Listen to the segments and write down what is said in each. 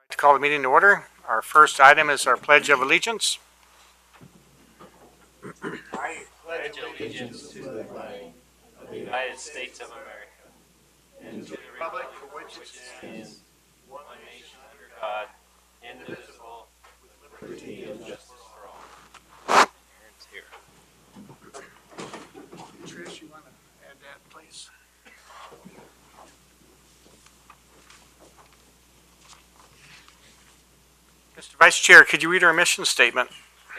To call the meeting to order. Our first item is our Pledge of Allegiance. I pledge allegiance to the flag of the United States of America and to the republic for which it stands, one nation under God, indivisible, with liberty and justice for all. Aaron's here. Trish, you want to add that, please? Mr. Vice Chair, could you read our mission statement?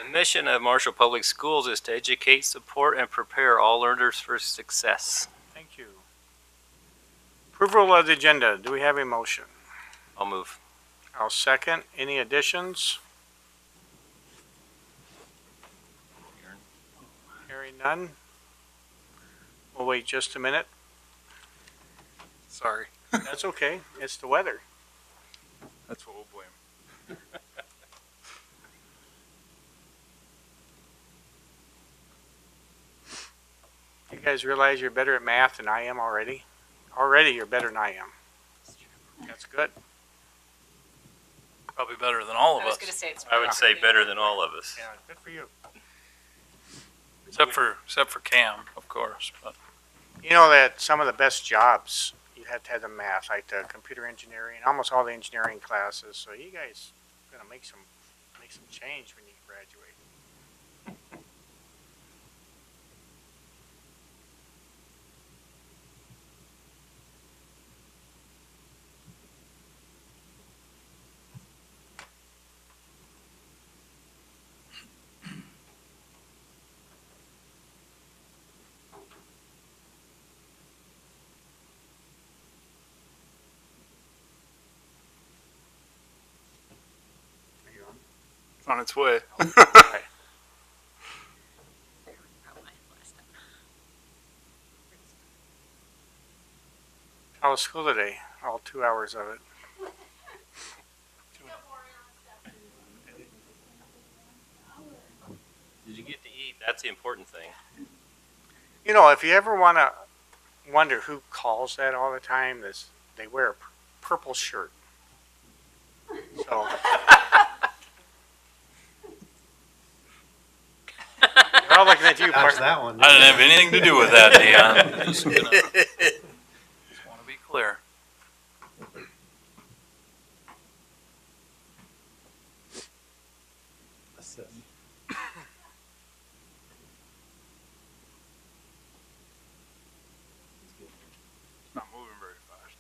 The mission of Marshall Public Schools is to educate, support, and prepare all learners for success. Thank you. Approval of the agenda. Do we have a motion? I'll move. I'll second. Any additions? Hearing none. We'll wait just a minute. Sorry. That's okay. It's the weather. That's what we'll blame. You guys realize you're better at math than I am already? Already you're better than I am. That's good. Probably better than all of I was us. going to say it's. I would say better than all of us. Yeah, good for you. Except for Cam, of course. But You know that some of the best jobs, you have to have the math, like the computer engineering, almost all the engineering classes. So you guys are gonna make some change when you graduate. Are you on? it's on its way. Okay. How was school today? All 2 hours of it. Did you get to eat? That's the important thing. You know, if you ever want to wonder who calls that all the time, they wear a purple shirt. So. They're all looking at you. How's that one? I didn't have anything to do with that, Dion. Just want to be clear. Not moving very fast.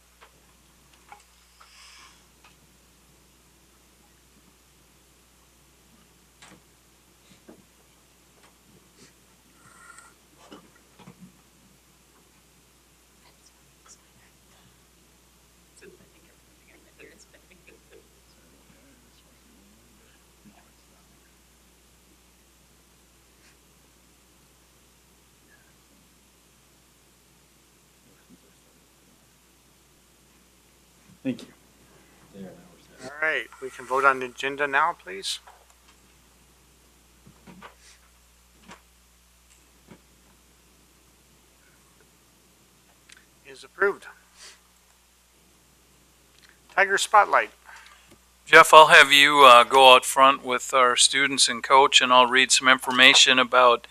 Thank you. All right, we can vote on the agenda now, please. Is approved. Tiger Spotlight. Jeff, I'll have you go out front with our students and coach, and I'll read some information about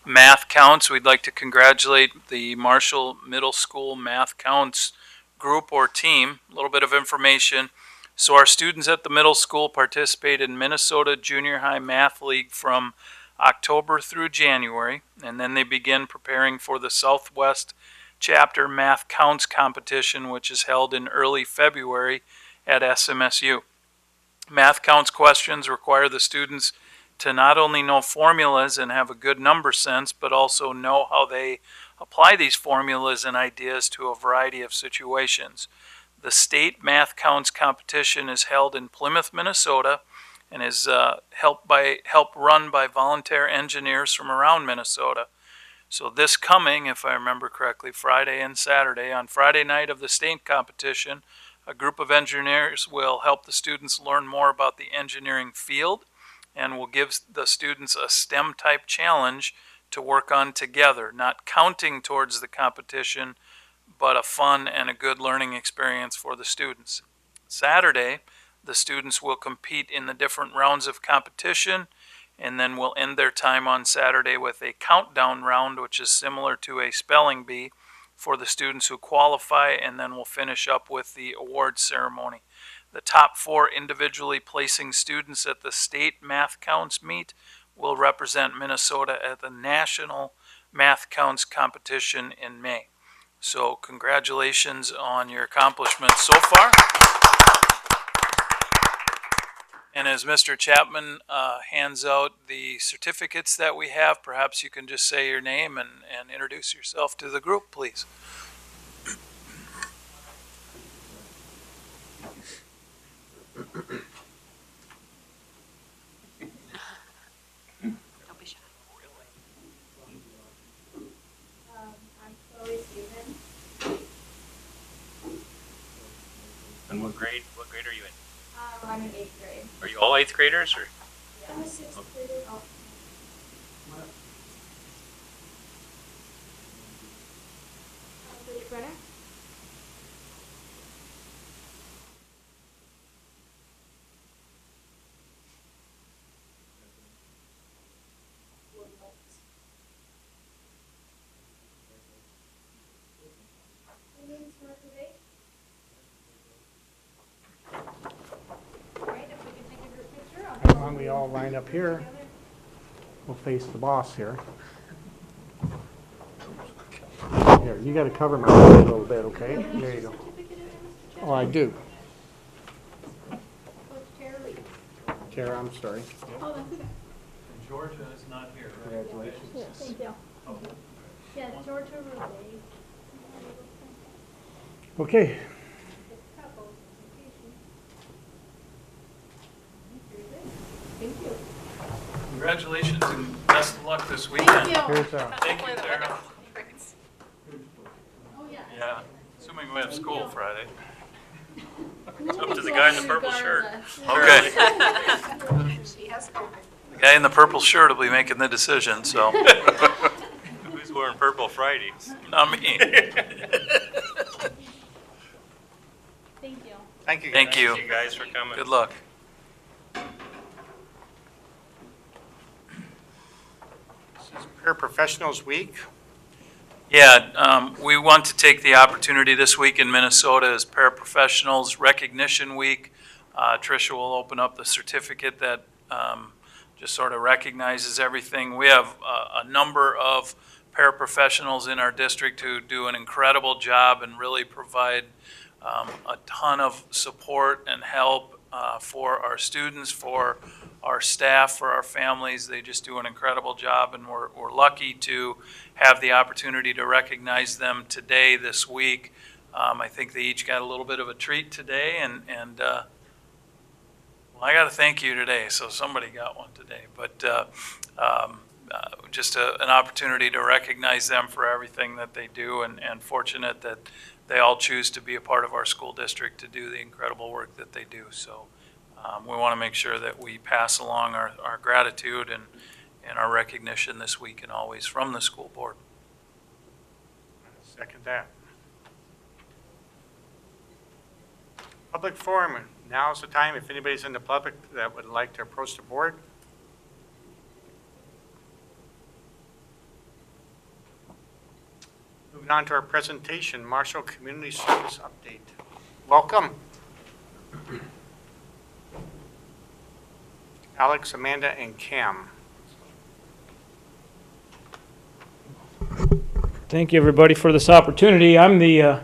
math counts. We'd like to congratulate the Marshall Middle School Math Counts group or team. A little bit of information. So our students at the middle school participate in Minnesota Junior High Math League from October through January, and then they begin preparing for the Southwest Chapter Math Counts competition, which is held in early February at SMSU. Math counts questions require the students to not only know formulas and have a good number sense, but also know how they apply these formulas and ideas to a variety of situations. The state math counts competition is held in Plymouth, Minnesota, and is helped run by volunteer engineers from around Minnesota. So this coming, if I remember correctly, Friday and Saturday, on Friday night of the state competition, a group of engineers will help the students learn more about the engineering field and will give the students a STEM type challenge to work on together, not counting towards the competition, but a fun and a good learning experience for the students. Saturday, The students will compete in the different rounds of competition, and then we'll end their time on Saturday with a countdown round, which is similar to a spelling bee for the students who qualify, and then we'll finish up with the award ceremony. The top 4 individually placing students at the state math counts meet will represent Minnesota at the national math counts competition in May. So congratulations on your accomplishments so far. And as Mr. Chapman hands out the certificates that we have, perhaps you can just say your name and introduce yourself to the group, please. Don't be shy. I'm Chloe Stevens. And what grade are you in? I'm in 8th grade. Are you all 8th graders or? I'm a 6th grader. Oh. Bridget Brenner. My name is Martha Bay. Alright, if we can take a group picture. Why don't we all line up here? We'll face the boss here. Here, you gotta cover my head a little bit, okay? There you go. Oh, I do. Tara Lee. Tara, I'm sorry. Oh, that's okay. Georgia is not here. Congratulations. Thank you. Yeah, Georgia Lee. Okay, Thank you. Congratulations and best of luck this weekend. here's Thank you, Tara. Oh, yeah. Yeah, assuming we have school Friday. It's up to the guy in the purple shirt. Okay. She has COVID. The guy in the purple shirt will be making the decision, so Who's wearing purple Fridays? not me. Thank you. Thank you. Thank you. Thank you guys for coming. Good luck. This is Paraprofessionals Week. Yeah, we want to take the opportunity this week in Minnesota as Paraprofessionals Recognition Week. Tricia will open up the certificate that just sort of recognizes everything. We have a number of paraprofessionals in our district who do an incredible job and really provide a ton of support and help for our students, for our staff, for our families. They just do an incredible job, and we're lucky to have the opportunity to recognize them today, this week. I think they each got a little bit of a treat today, and well, I got to thank you today, so somebody got one today. But just an opportunity to recognize them for everything that they do, and fortunate that they all choose to be a part of our school district to do the incredible work that they do. So we want to make sure that we pass along our gratitude and our recognition this week and always from the school board. Second that. Public forum. Now's the time. If anybody's in the public that would like to approach the board. Moving on to our presentation, Marshall Community Service Update. Welcome. Alex, Amanda, and Cam. Thank you, everybody, for this opportunity. I'm the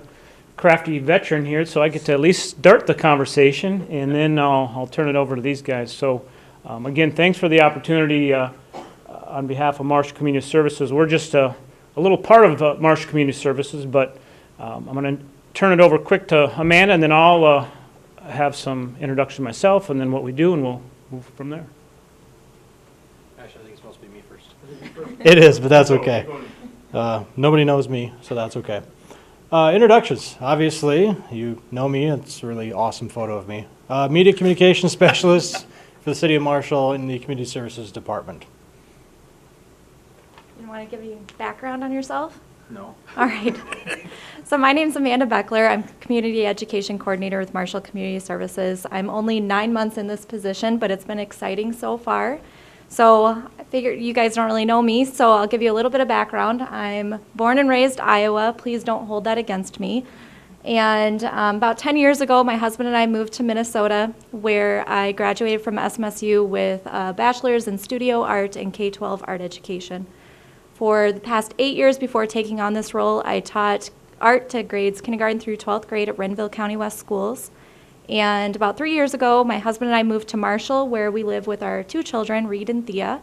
crafty veteran here, so I get to at least start the conversation, and then I'll turn it over to these guys. So, again, thanks for the opportunity on behalf of Marshall Community Services. We're just a little part of Marshall Community Services, but I'm going to turn it over quick to Amanda, and then I'll have some introduction myself, and then what we do, and we'll move from there. Actually, I think it's supposed to be me first. It is, but that's okay. Nobody knows me, so that's okay. Introductions. Obviously, you know me. It's a really awesome photo of me. Media Communications Specialist for the City of Marshall in the Community Services Department. You want to give you background on yourself? No. All right. So my name's Amanda Beckler. I'm Community Education Coordinator with Marshall Community Services. I'm only 9 months in this position, but it's been exciting so far. So I figured you guys don't really know me, so I'll give you a little bit of background. I'm born and raised Iowa. Please don't hold that against me. And about 10 years ago, my husband and I moved to Minnesota, where I graduated from SMSU with a bachelor's in studio art and K-12 art education. For the past 8 years before taking on this role, I taught art to grades kindergarten through 12th grade at Renville County West Schools. And about 3 years ago, my husband and I moved to Marshall, where we live with our 2 children, Reed and Thea.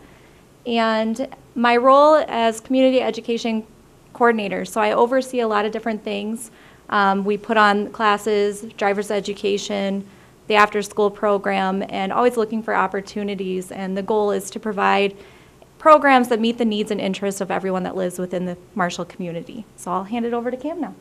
And my role as community education coordinator, so I oversee a lot of different things. We put on classes, driver's education, the after-school program, and always looking for opportunities. And the goal is to provide programs that meet the needs and interests of everyone that lives within the Marshall community. So I'll hand it over to Cam now.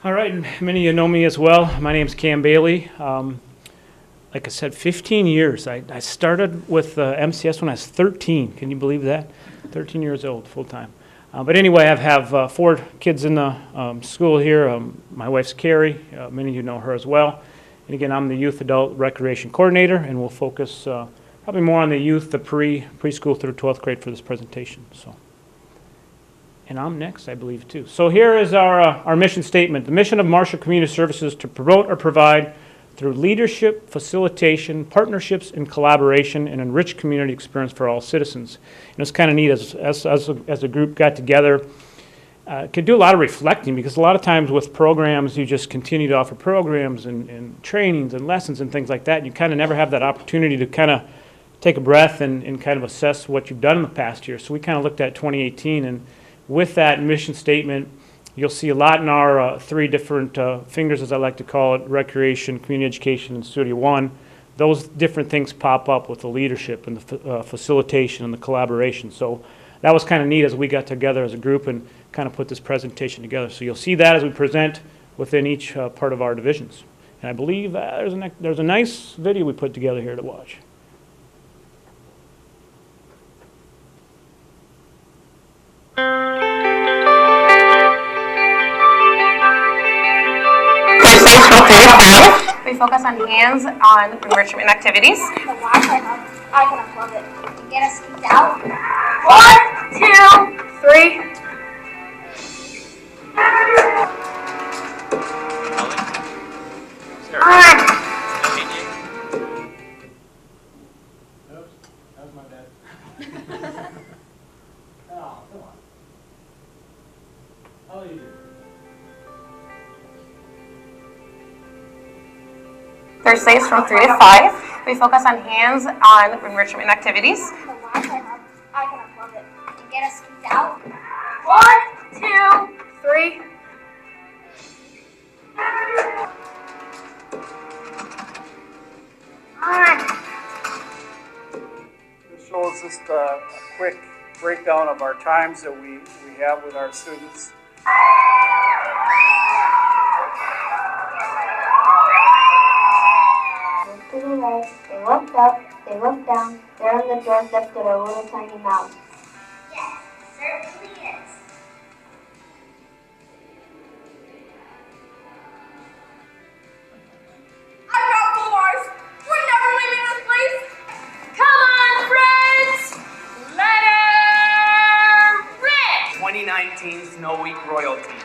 All right, and many of you know me as well. My name's Cam Bailey. Like I said, 15 years. I started with MCS when I was 13. Can you believe that? 13 years old, full-time. But anyway, I have 4 kids in the school here. My wife's Carrie. Many of you know her as well. And again, I'm the Youth Adult Recreation Coordinator, and we'll focus probably more on the youth, the preschool through 12th grade for this presentation. So, and I'm next, I believe, too. So here is our mission statement. The mission of Marshall Community Services to promote or provide through leadership, facilitation, partnerships, and collaboration, and enrich community experience for all citizens. And it's kind of neat as a group got together. Could do a lot of reflecting, because a lot of times with programs, you just continue to offer programs and trainings and lessons and things like that. And you kind of never have that opportunity to kind of take a breath and kind of assess what you've done in the past year. So we kind of looked at 2018, and with that mission statement, you'll see a lot in our 3 different fingers, as I like to call it: recreation, community education, and Studio One. Those different things pop up with the leadership and the facilitation and the collaboration. So that was kind of neat as we got together as a group and kind of put this presentation together. So you'll see that as we present within each part of our divisions. And I believe there's a nice video we put together here to watch. We focus on hands-on enrichment activities. I cannot love it. Get us kicked out. 1, 2, 3. That was my bad. Oh, come on. How you do? Thursdays from 3 to 5. We focus on hands-on enrichment activities. I cannot love it. Get us kicked out. 1, 2, 3. This shows just a quick breakdown of our times that we have with our students. To the right, they looked up, they looked down, there on the doorstep stood a little tiny mouse. Yes, certainly is. I got floors. We're never leaving this place. Come on, friends. Letter Red. 2019 Snow Week royalty.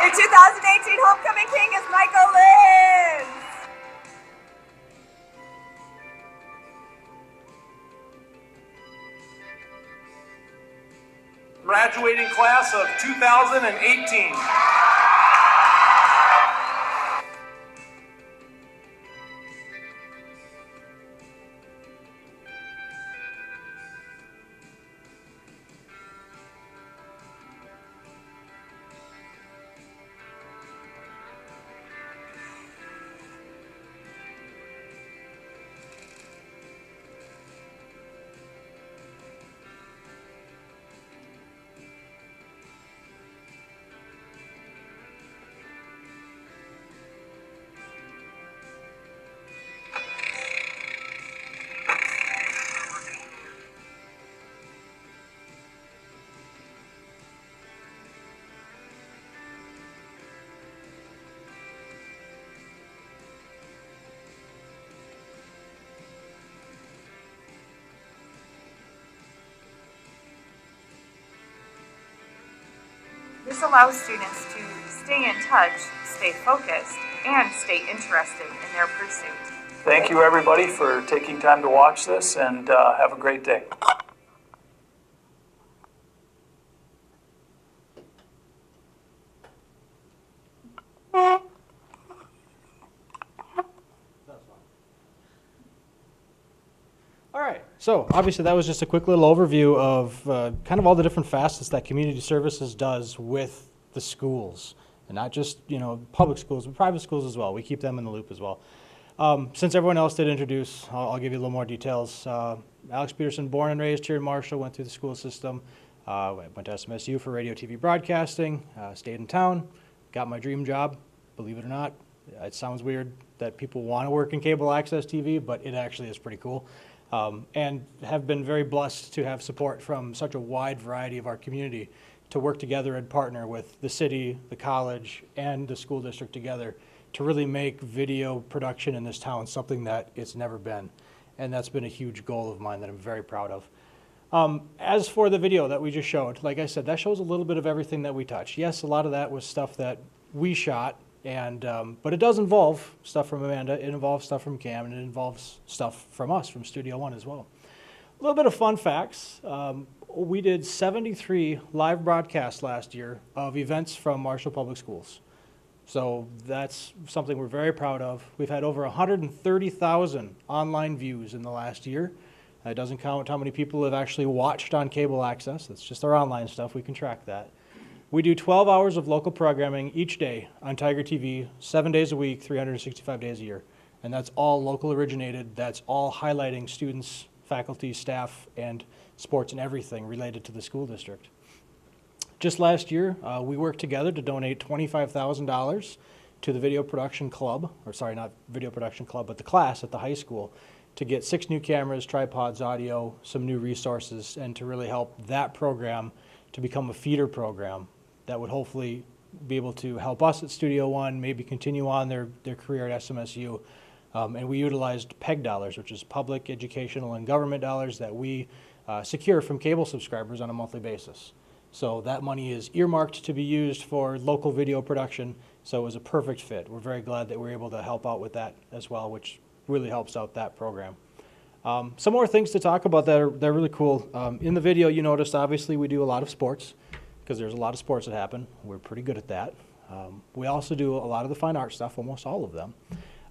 Your 2018 homecoming king is Michael Lynn. Graduating class of 2018. This allows students to stay in touch, stay focused, and stay interested in their pursuit. Thank you, everybody, for taking time to watch this, and have a great day. All right, so obviously that was just a quick little overview of kind of all the different facets that community services does with the schools, and not just, you know, public schools, but private schools as well. We keep them in the loop as well. Since everyone else did introduce, I'll give you a little more details. Alex Peterson, born and raised here in Marshall, went through the school system, went to SMSU for radio, TV broadcasting, stayed in town, got my dream job, believe it or not. It sounds weird that people want to work in cable access TV, but it actually is pretty cool. And have been very blessed to have support from such a wide variety of our community to work together and partner with the city, the college, and the school district together to really make video production in this town something that it's never been. And that's been a huge goal of mine that I'm very proud of. As for the video that we just showed, like I said, that shows a little bit of everything that we touch. Yes, a lot of that was stuff that we shot, and but it does involve stuff from Amanda, it involves stuff from Cam, and it involves stuff from us, from Studio One as well. A little bit of fun facts. We did 73 live broadcasts last year of events from Marshall Public Schools. So that's something we're very proud of. We've had over 130,000 online views in the last year. That doesn't count how many people have actually watched on cable access. That's just our online stuff. We can track that. We do 12 hours of local programming each day on Tiger TV, 7 days a week, 365 days a year. And that's all local originated. That's all highlighting students, faculty, staff, and sports and everything related to the school district. Just last year, we worked together to donate $25,000 to the Video Production Club, or sorry, not Video Production Club, but the class at the high school, to get 6 new cameras, tripods, audio, some new resources, and to really help that program to become a feeder program that would hopefully be able to help us at Studio One, maybe continue on their career at SMSU. And we utilized PEG dollars, which is public, educational, and government dollars that we secure from cable subscribers on a monthly basis. So that money is earmarked to be used for local video production, so it was a perfect fit. We're very glad that we're able to help out with that as well, which really helps out that program. Some more things to talk about that are really cool. In the video, you noticed, obviously, we do a lot of sports, because there's a lot of sports that happen. We're pretty good at that. We also do a lot of the fine art stuff, almost all of them.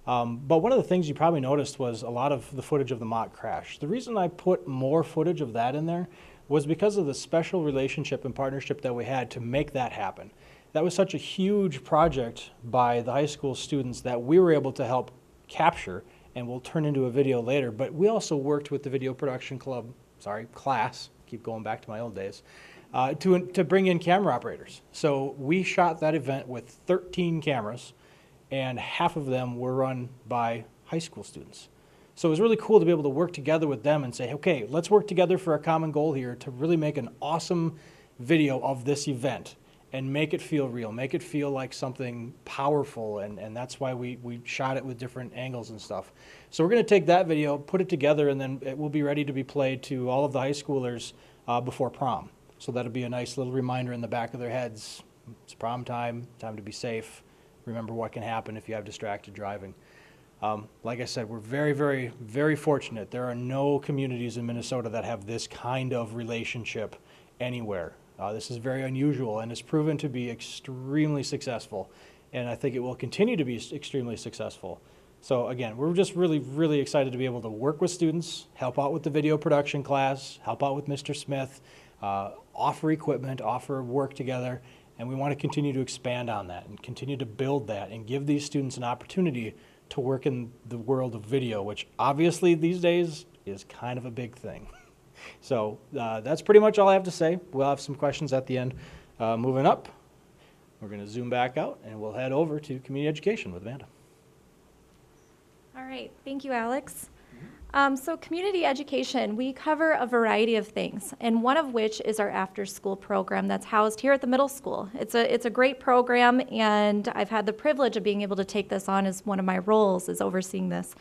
But one of the things you probably noticed was a lot of the footage of the mock crash. The reason I put more footage of that in there was because of the special relationship and partnership that we had to make that happen. That was such a huge project by the high school students that we were able to help capture, and we'll turn into a video later. But we also worked with the Video Production Club, class, keep going back to my old days, to bring in camera operators. So we shot that event with 13 cameras, and half of them were run by high school students. So it was really cool to be able to work together with them and say, okay, let's work together for a common goal here to really make an awesome video of this event and make it feel real, make it feel like something powerful, and that's why we shot it with different angles and stuff. So we're going to take that video, put it together, and then it will be ready to be played to all of the high schoolers before prom. So that'll be a nice little reminder in the back of their heads. It's prom time, time to be safe. Remember what can happen if you have distracted driving. Like I said, we're very, very, very fortunate. There are no communities in Minnesota that have this kind of relationship anywhere. This is very unusual, and it's proven to be extremely successful. And I think it will continue to be extremely successful. So again, we're just really, really excited to be able to work with students, help out with the video production class, help out with Mr. Smith, offer equipment, offer work together. And we want to continue to expand on that and continue to build that and give these students an opportunity to work in the world of video, which obviously these days is kind of a big thing. So that's pretty much all I have to say. We'll have some questions at the end. Moving up, we're going to zoom back out and we'll head over to community education with Amanda. All right, thank you, Alex. So community education, we cover a variety of things, and one of which is our after-school program that's housed here at the middle school. It's a great program, and I've had the privilege of being able to take this on as one of my roles, is overseeing this.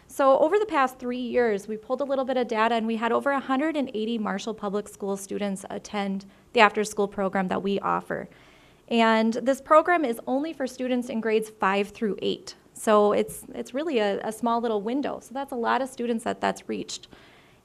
So over the past 3 years, we pulled a little bit of data, and we had over 180 Marshall Public School students attend the after-school program that we offer. And this program is only for students in grades 5 through 8. So it's really a small little window. So that's a lot of students that's reached.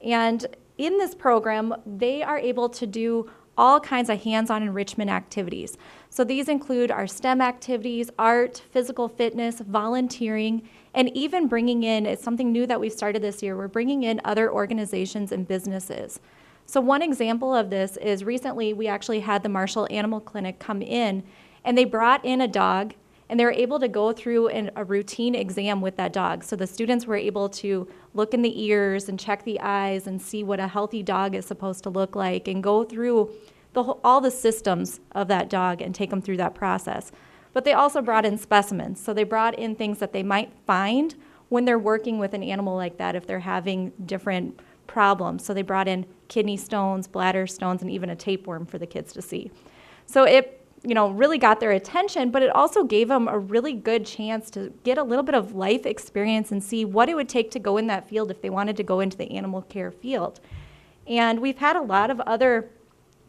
And in this program, they are able to do all kinds of hands-on enrichment activities. So these include our STEM activities, art, physical fitness, volunteering, and even bringing in, it's something new that we've started this year, we're bringing in other organizations and businesses. So one example of this is recently we actually had the Marshall Animal Clinic come in, and they brought in a dog, and they were able to go through a routine exam with that dog. So the students were able to look in the ears and check the eyes and see what a healthy dog is supposed to look like and go through all the systems of that dog and take them through that process. But they also brought in specimens. So they brought in things that they might find when they're working with an animal like that if they're having different problems. So they brought in kidney stones, bladder stones, and even a tapeworm for the kids to see. So it really got their attention, but it also gave them a really good chance to get a little bit of life experience and see what it would take to go in that field if they wanted to go into the animal care field. And we've had a lot of other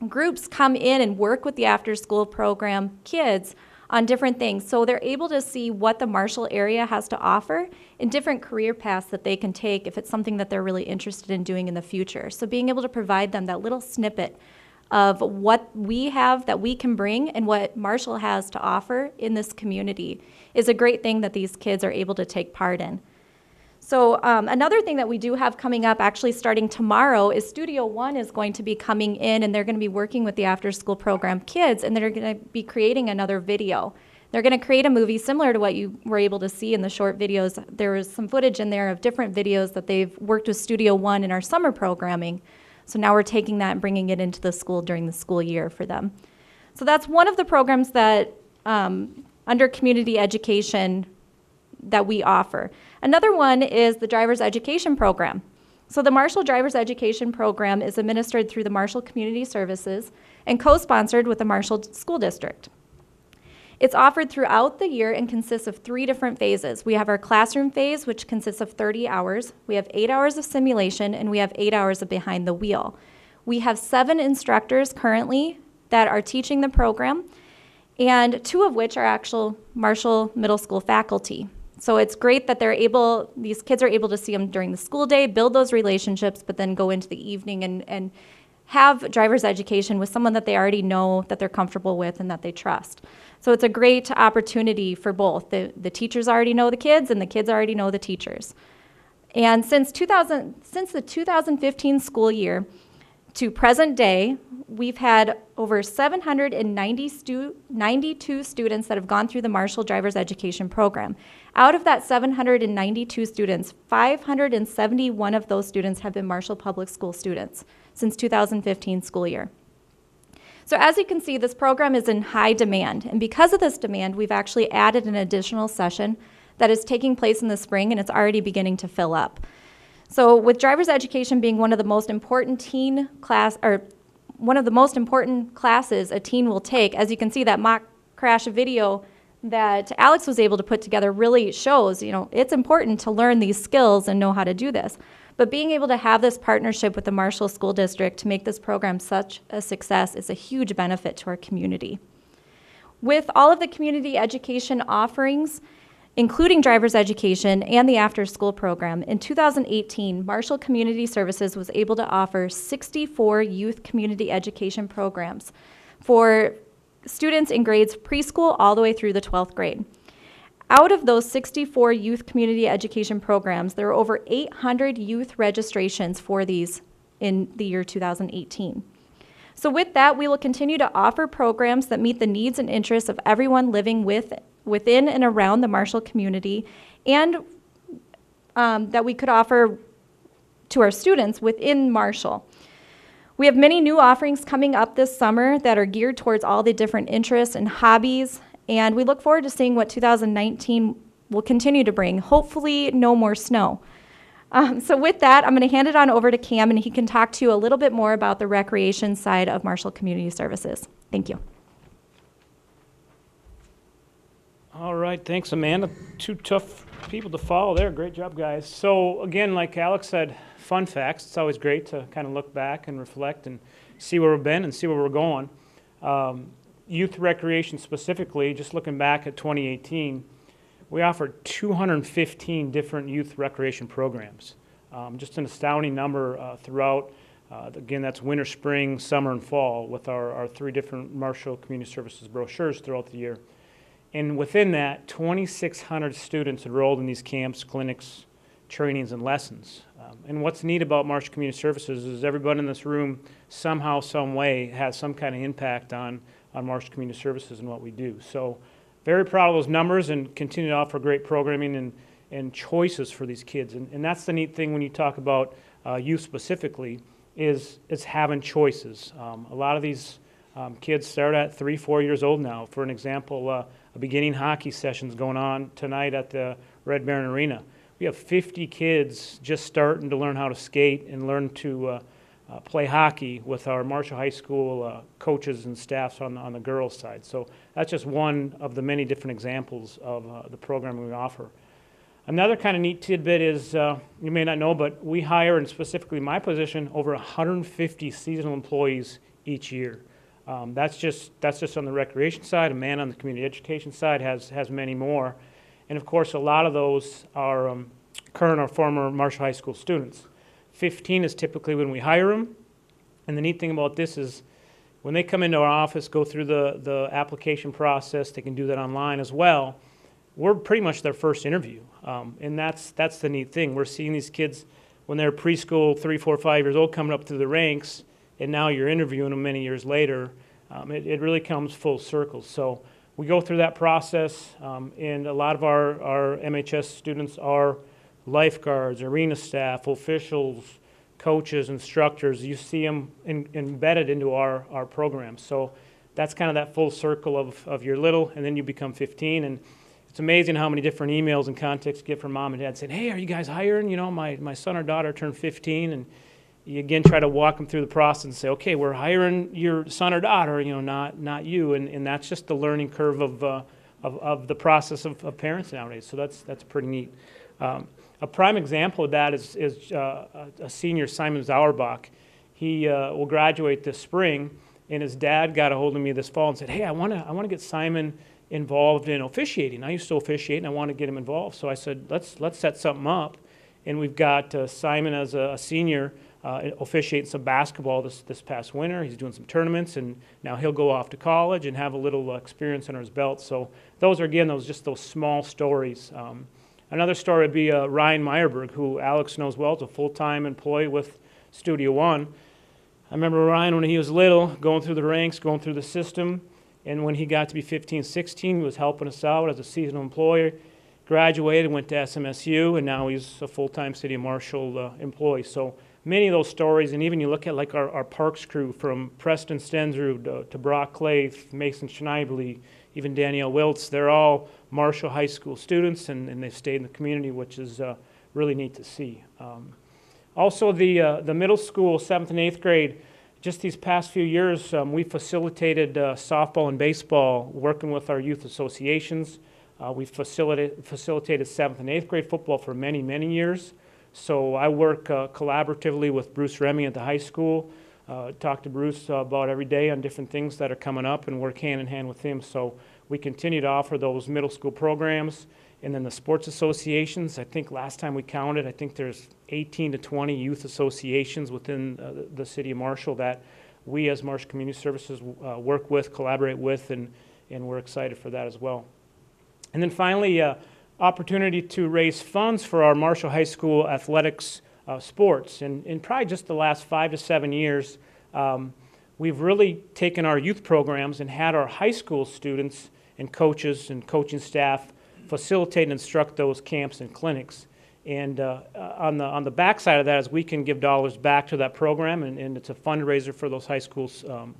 groups come in and work with the after-school program kids on different things. So they're able to see what the Marshall area has to offer and different career paths that they can take if it's something that they're really interested in doing in the future. So being able to provide them that little snippet of what we have that we can bring and what Marshall has to offer in this community is a great thing that these kids are able to take part in. So another thing that we do have coming up, actually starting tomorrow, is Studio One is going to be coming in, and they're going to be working with the after-school program kids, and they're going to be creating another video. They're going to create a movie similar to what you were able to see in the short videos. There was some footage in there of different videos that they've worked with Studio One in our summer programming. So now we're taking that and bringing it into the school during the school year for them. So that's one of the programs that under community education that we offer. Another one is the Driver's Education Program. So the Marshall Driver's Education Program is administered through the Marshall Community Services and co-sponsored with the Marshall School District. It's offered throughout the year and consists of 3 different phases. We have our classroom phase, which consists of 30 hours. We have 8 hours of simulation, and we have 8 hours of behind the wheel. We have 7 instructors currently that are teaching the program, and 2 of which are actual Marshall Middle School faculty. So it's great that these kids are able to see them during the school day, build those relationships, but then go into the evening and have driver's education with someone that they already know, that they're comfortable with, and that they trust. So it's a great opportunity for both. The teachers already know the kids, and the kids already know the teachers. And since the 2015 school year to present day, we've had over 792 students that have gone through the Marshall Driver's Education Program. Out of that 792 students, 571 of those students have been Marshall Public School students since 2015 school year. So as you can see, this program is in high demand, and because of this demand, we've actually added an additional session that is taking place in the spring, and it's already beginning to fill up. So with driver's education being one of the most important classes a teen will take, as you can see, that mock crash video that Alex was able to put together really shows, it's important to learn these skills and know how to do this. But being able to have this partnership with the Marshall School District to make this program such a success is a huge benefit to our community. With all of the community education offerings, including driver's education and the after-school program, in 2018, Marshall Community Services was able to offer 64 youth community education programs for students in grades preschool all the way through the 12th grade. Out of those 64 youth community education programs, there were over 800 youth registrations for these in the year 2018. So with that, we will continue to offer programs that meet the needs and interests of everyone living within and around the Marshall community, and that we could offer to our students within Marshall. We have many new offerings coming up this summer that are geared towards all the different interests and hobbies, and we look forward to seeing what 2019 will continue to bring. Hopefully, no more snow. So with that, I'm going to hand it on over to Cam, and he can talk to you a little bit more about the recreation side of Marshall Community Services. Thank you. All right, thanks, Amanda. 2 tough people to follow there. Great job, guys. So again, like Alex said, fun facts. It's always great to kind of look back and reflect and see where we've been and see where we're going. youth recreation specifically, just looking back at 2018, we offered 215 different youth recreation programs. Just an astounding number throughout. Again, that's winter, spring, summer, and fall with our 3 different Marshall Community Services brochures throughout the year. And within that, 2,600 students enrolled in these camps, clinics, trainings, and lessons. And what's neat about Marshall Community Services is everybody in this room somehow, some way has some kind of impact on Marshall Community Services and what we do. So very proud of those numbers and continue to offer great programming and choices for these kids. And that's the neat thing when you talk about youth specifically, is having choices. A lot of these kids start at 3, 4 years old now. For an example, a beginning hockey session's going on tonight at the Red Baron Arena. We have 50 kids just starting to learn how to skate and learn to play hockey with our Marshall High School coaches and staffs on the girls' side. So that's just one of the many different examples of the program we offer. Another kind of neat tidbit is, you may not know, but we hire, and specifically my position, over 150 seasonal employees each year. That's just on the recreation side. A man on the community education side has many more. And of course, a lot of those are current or former Marshall High School students. 15 is typically when we hire them. And the neat thing about this is when they come into our office, go through the application process, they can do that online as well. We're pretty much their first interview. And that's the neat thing. We're seeing these kids when they're preschool, 3, 4, 5 years old, coming up through the ranks, and now you're interviewing them many years later. It really comes full circle. So we go through that process, and a lot of our MHS students are lifeguards, arena staff, officials, coaches, instructors. You see them embedded into our program. So that's kind of that full circle of you're little, and then you become 15. And it's amazing how many different emails and contacts you get from mom and dad saying, hey, are you guys hiring? You know, my son or daughter turned 15, and you again try to walk them through the process and say, okay, we're hiring your son or daughter, you know, not you. And that's just the learning curve of the process of parents nowadays. So that's pretty neat. A prime example of that is a senior, Simon Zauerbach. He will graduate this spring, and his dad got a hold of me this fall and said, hey, I want to get Simon involved in officiating. I used to officiate, and I want to get him involved. So I said, let's set something up. And we've got Simon as a senior officiating some basketball this past winter. He's doing some tournaments, and now he'll go off to college and have a little experience under his belt. So those are, again, those small stories. Another story would be Ryan Meyerberg, who Alex knows well. Is a full-time employee with Studio One. I remember Ryan when he was little, going through the ranks, going through the system, and when he got to be 15, 16, he was helping us out as a seasonal employee. Graduated, went to SMSU, and now he's a full-time City of Marshall employee. So many of those stories, and even you look at like our parks crew, from Preston Stensrud to Brock Claith, Mason Schneibly, even Danielle Wiltz, they're all Marshall High School students, and they've stayed in the community, which is really neat to see. Also, the middle school, 7th and 8th grade, just these past few years, we facilitated softball and baseball, working with our youth associations. We've facilitated 7th and 8th grade football for many, many years. So I work collaboratively with Bruce Remy at the high school, talk to Bruce about every day on different things that are coming up, and work hand in hand with him. So we continue to offer those middle school programs. And then the sports associations, I think last time we counted, I think there's 18 to 20 youth associations within the City of Marshall that we as Marshall Community Services work with, collaborate with, and we're excited for that as well. And then finally, opportunity to raise funds for our Marshall High School athletics sports. And in probably just the last 5 to 7 years, we've really taken our youth programs and had our high school students and coaches and coaching staff facilitate and instruct those camps and clinics. And on the backside of that is we can give dollars back to that program, and it's a fundraiser for those high school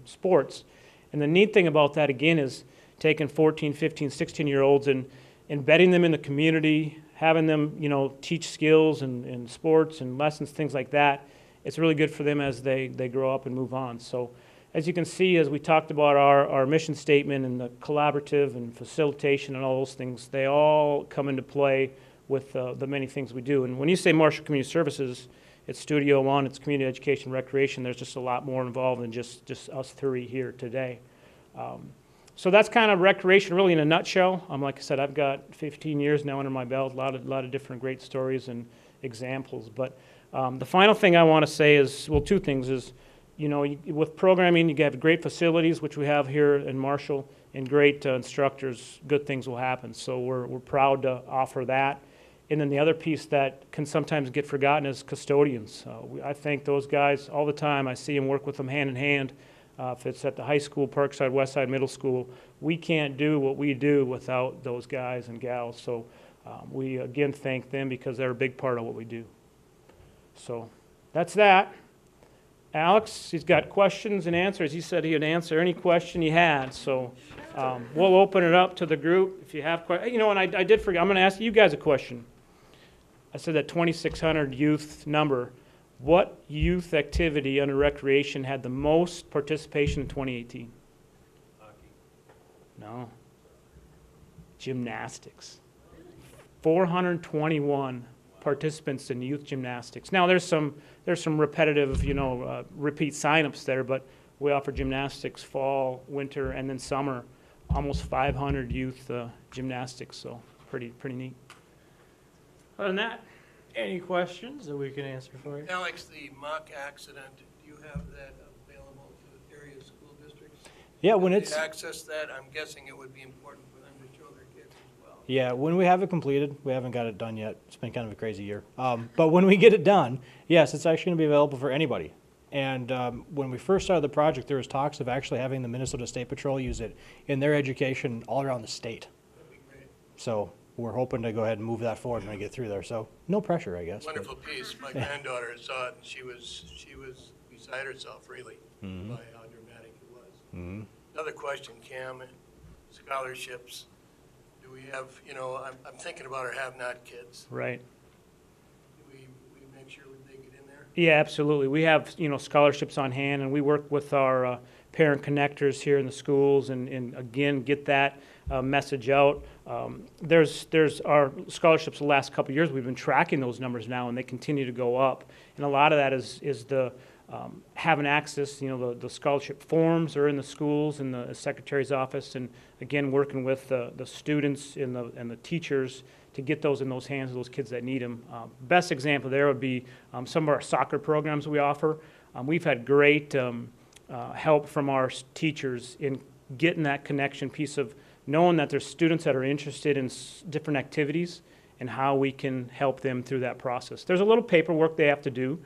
sports. And the neat thing about that, again, is taking 14, 15, 16-year-olds and embedding them in the community, having them, you know, teach skills and sports and lessons, things like that. It's really good for them as they grow up and move on. So as you can see, as we talked about our mission statement and the collaborative and facilitation and all those things, they all come into play with the many things we do. And when you say Marshall Community Services, it's Studio One, it's community education, recreation. There's just a lot more involved than just us three here today. So that's kind of recreation really in a nutshell. Like I said, I've got 15 years now under my belt, a lot of different great stories and examples. But the final thing I want to say is, well, two things is, with programming, you have great facilities, which we have here in Marshall, and great instructors, good things will happen. So we're proud to offer that. And then the other piece that can sometimes get forgotten is custodians. I thank those guys all the time. I see them, work with them hand in hand. If it's at the high school, Parkside, Westside Middle School, we can't do what we do without those guys and gals. So we again thank them because they're a big part of what we do. So that's that. Alex, he's got questions and answers. He said he'd answer any question you had. So we'll open it up to the group if you have questions. And I did forget. I'm going to ask you guys a question. I said that 2,600 youth number. What youth activity under recreation had the most participation in 2018? Hockey. No. Gymnastics. 421 participants in youth gymnastics. Now there's some repetitive, repeat signups there, but we offer gymnastics fall, winter, and then summer. Almost 500 youth gymnastics, so pretty neat. Other than that, any questions that we can answer for you? Alex, the mock accident, do you have that available to area school districts? Yeah, when If it's they access that, I'm guessing it would be important for them to show their kids as well. yeah, when we have it completed, we haven't got it done yet. It's been kind of a crazy year. But when we get it done, yes, it's actually going to be available for anybody. And when we first started the project, there was talks of actually having the Minnesota State Patrol use it in their education all around the state. That'd be great. So we're hoping to go ahead and move that forward when we get through there. So no pressure, I guess. Wonderful piece. My granddaughter saw it, and she was beside herself, really, Mhm. by how dramatic it was. Mm-hmm. Another question, Cam, scholarships. Do we have, I'm thinking about our have-not kids. Right. Do we make sure they get in there? Yeah, absolutely. We have, scholarships on hand, and we work with our parent connectors here in the schools and again, get that message out. There's our scholarships the last couple of years, we've been tracking those numbers now, and they continue to go up. And a lot of that is the having access, the scholarship forms are in the schools, in the secretary's office, and again, working with the students and the teachers to get those in those hands of those kids that need them. Best example there would be some of our soccer programs we offer. We've had great help from our teachers in getting that connection piece of knowing that there's students that are interested in different activities and how we can help them through that process. There's a little paperwork they have to do,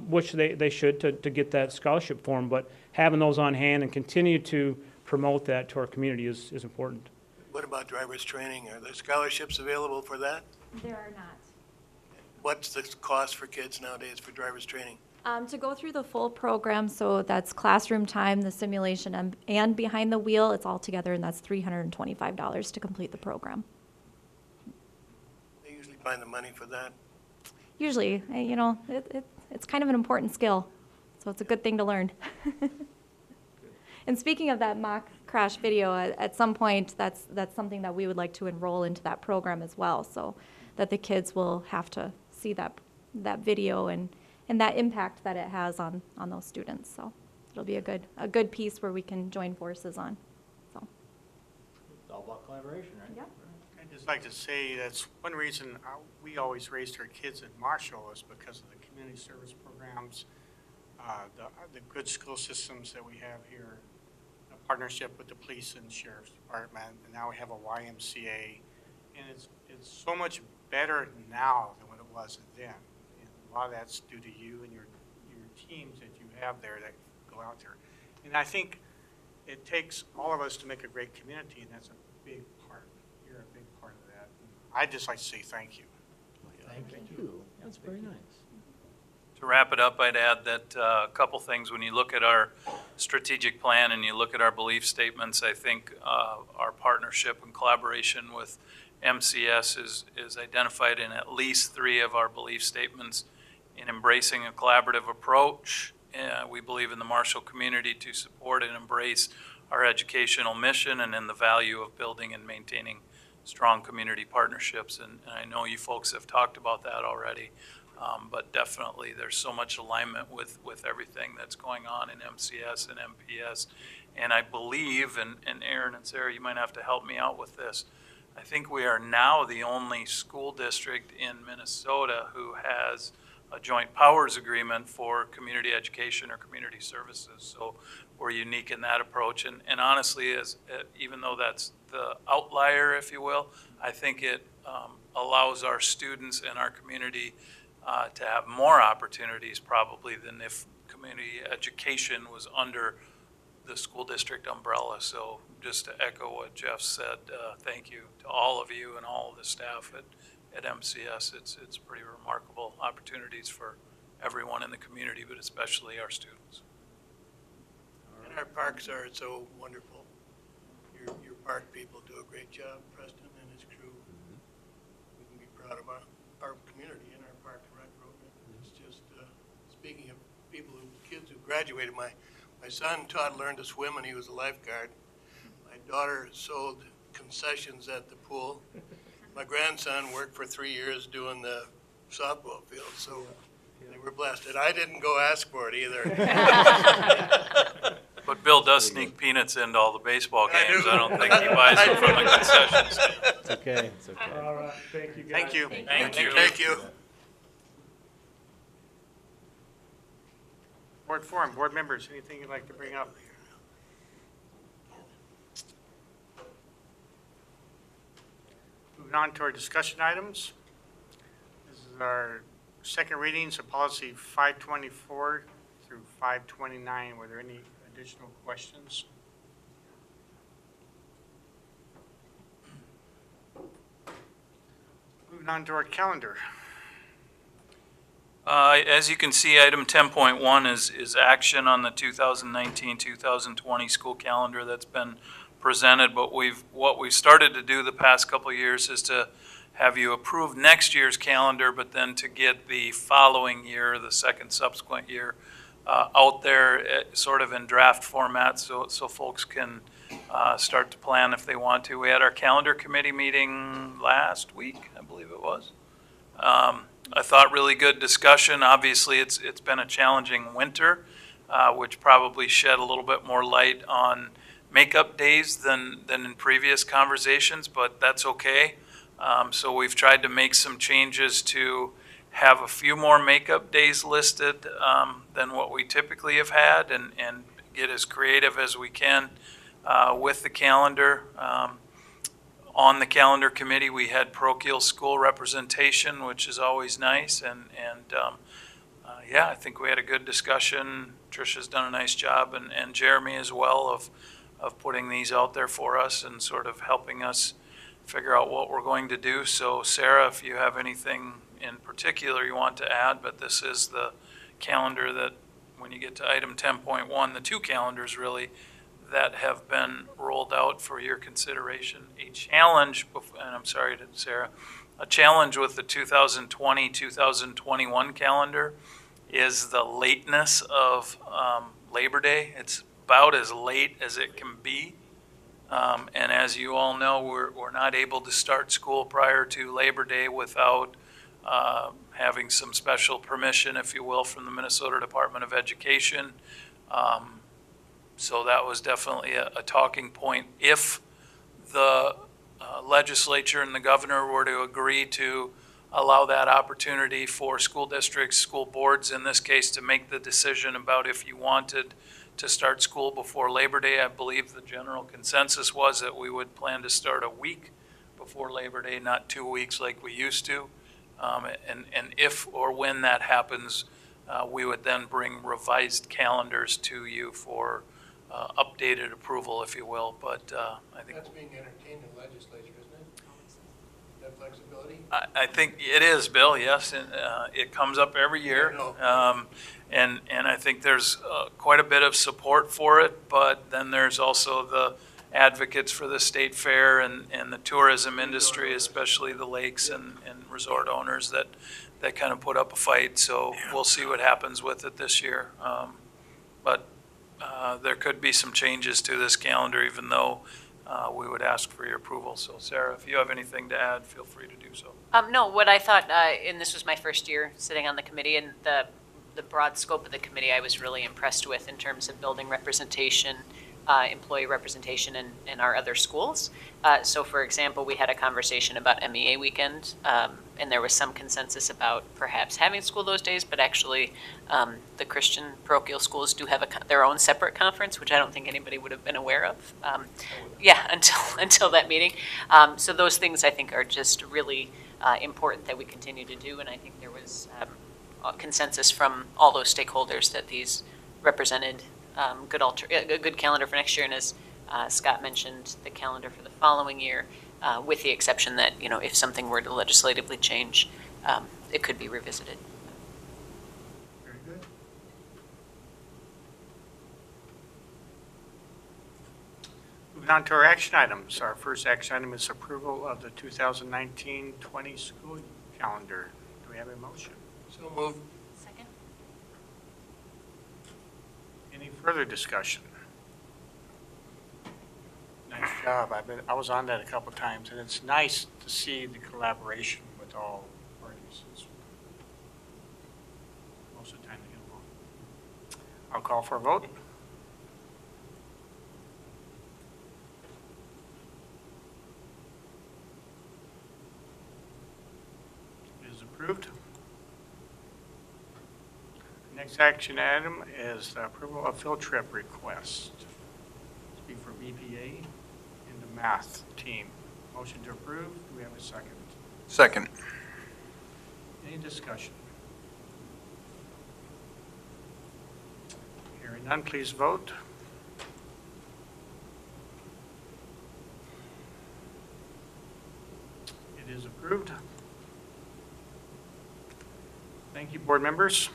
which they should to get that scholarship form, but having those on hand and continue to promote that to our community is important. What about driver's training? Are there scholarships available for that? There are not. What's the cost for kids nowadays for driver's training? To go through the full program, so that's classroom time, the simulation, and behind the wheel, it's all together, and that's $325 to complete the program. They usually find the money for that. Usually, it's kind of an important skill, so it's a good thing to learn. And speaking of that mock crash video, at some point, that's something that we would like to enroll into that program as well, so that the kids will have to see that video and that impact that it has on those students. So it'll be a good piece where we can join forces on. So It's all about collaboration, right? yeah. I'd just like to say that's one reason we always raised our kids in Marshall is because of the community service programs, the good school systems that we have here, a partnership with the police and sheriff's department, and now we have a YMCA, and it's so much better now than what it was then. A lot of that's due to you and your teams that you have there that go out there. And I think it takes all of us to make a great community, and that's a big part. You're a big part of that. And I'd just like to say thank you. Thank you. That's very nice. To wrap it up, I'd add that a couple things. When you look at our strategic plan and you look at our belief statements, I think our partnership and collaboration with MCS is identified in at least 3 of our belief statements. In embracing a collaborative approach, we believe in the Marshall community to support and embrace our educational mission, and in the value of building and maintaining strong community partnerships. And I know you folks have talked about that already, but definitely there's so much alignment with everything that's going on in MCS and MPS And I believe, and Aaron and Sarah, you might have to help me out with this, I think we are now the only school district in Minnesota who has a joint powers agreement for community education or community services. So we're unique in that approach. And honestly, even though that's the outlier, if you will, I think it allows our students and our community to have more opportunities probably than if community education was under the school district umbrella. So just to echo what Jeff said, thank you to all of you and all of the staff at MCS. It's pretty remarkable opportunities for everyone in the community, but especially our students. And our parks are so wonderful. Your park people do a great job, Preston and his crew. We can be proud of our community and our Park and Rec program. It's just, speaking of people kids who graduated, my son Todd learned to swim and he was a lifeguard. My daughter sold concessions at the pool. My grandson worked for 3 years doing the softball field, so they were blessed. And I didn't go ask for it either. But Bill does sneak peanuts into all the baseball games. I don't think he buys them from the concessions. It's okay. It's okay. All right, thank you guys. Thank you. Thank you. Thank you. Board forum, board members, anything you'd like to bring up? Moving on to our discussion items. This is our second readings of policy 524 through 529. Were there any additional questions? Moving on to our calendar. As you can see, item 10.1 is action on the 2019-2020 school calendar that's been presented. But what we've started to do the past couple of years is to have you approve next year's calendar, but then to get the following year, the second subsequent year, out there sort of in draft format so folks can start to plan if they want to. We had our calendar committee meeting last week, I believe it was. I thought really good discussion. Obviously, it's been a challenging winter, which probably shed a little bit more light on makeup days than in previous conversations, but that's okay. So we've tried to make some changes to have a few more makeup days listed than what we typically have had, and get as creative as we can with the calendar. On the calendar committee, we had parochial school representation, which is always nice, and yeah, I think we had a good discussion. Tricia's done a nice job, and Jeremy as well, of putting these out there for us and sort of helping us figure out what we're going to do. So Sarah, if you have anything in particular you want to add, but this is the calendar that when you get to item 10.1, the two calendars really that have been rolled out for your consideration. A challenge, and I'm sorry to Sarah, a challenge with the 2020-2021 calendar is the lateness of Labor Day. It's about as late as it can be. And as you all know, we're not able to start school prior to Labor Day without having some special permission, if you will, from the Minnesota Department of Education. So that was definitely a talking point. If the legislature and the governor were to agree to allow that opportunity for school districts, school boards in this case, to make the decision about if you wanted to start school before Labor Day, I believe the general consensus was that we would plan to start a week before Labor Day, not 2 weeks like we used to. And if or when that happens, we would then bring revised calendars to you for updated approval, if you will. But I think that's being entertained in the legislature, isn't it? That flexibility? I think it is, Bill. Yes, and it comes up every year, and I think there's quite a bit of support for it. But then there's also the advocates for the state fair and the tourism industry, especially the lakes and resort owners that kind of put up a fight. So we'll see what happens with it this year. But there could be some changes to this calendar, even though we would ask for your approval. So Sarah, if you have anything to add, feel free to do so. No, what I thought, and this was my first year sitting on the committee, and the broad scope of the committee I was really impressed with in terms of building representation employee representation in our other schools. So for example, we had a conversation about MEA weekend, and there was some consensus about perhaps having school those days, but actually the Christian parochial schools do have their own separate conference, which I don't think anybody would have been aware of. Yeah, until that meeting. So those things I think are just really important that we continue to do, and I think there was a consensus from all those stakeholders that these represented a good calendar for next year, and as Scott mentioned, the calendar for the following year, with the exception that, you know, if something were to legislatively change, it could be revisited. Very good. Moving on to our action items. Our first action item is approval of the 2019-20 school calendar. Do we have a motion? So moved. Second. Any further discussion? Nice job. I was on that a couple times, and it's nice to see the collaboration with all parties. It's most of the time they get along. I'll call for a vote. It is approved. Next action item is the approval of field trip request. To be for BPA and the math team. Motion to approve. Do we have a second? Second. Any discussion? Hearing none, please vote. It is approved. Thank you, board members.